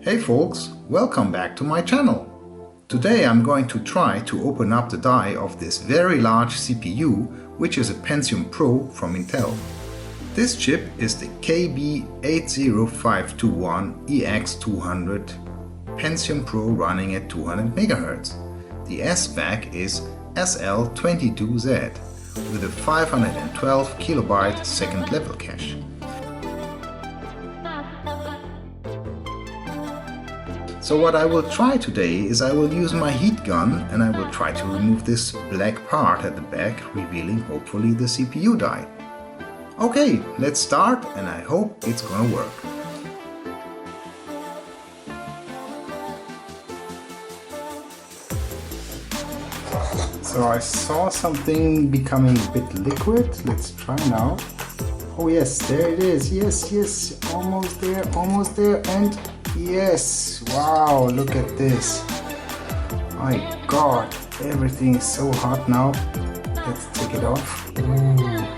Hey folks, welcome back to my channel. Today I'm going to try to open up the die of this very large CPU, which is a Pentium Pro from Intel. This chip is the KB80521EX200 Pentium Pro running at 200 MHz. The S-Spec is SL22Z with a 512 KB second level cache. So what I will try today is I will use my heat gun and I will try to remove this black part at the back, revealing hopefully the CPU die. Okay, let's start and I hope it's gonna work. So I saw something becoming a bit liquid. Let's try now. Oh yes, there it is. Yes, almost there, and yes, wow, look at this. My God, everything is so hot now. Let's take it off. Ooh.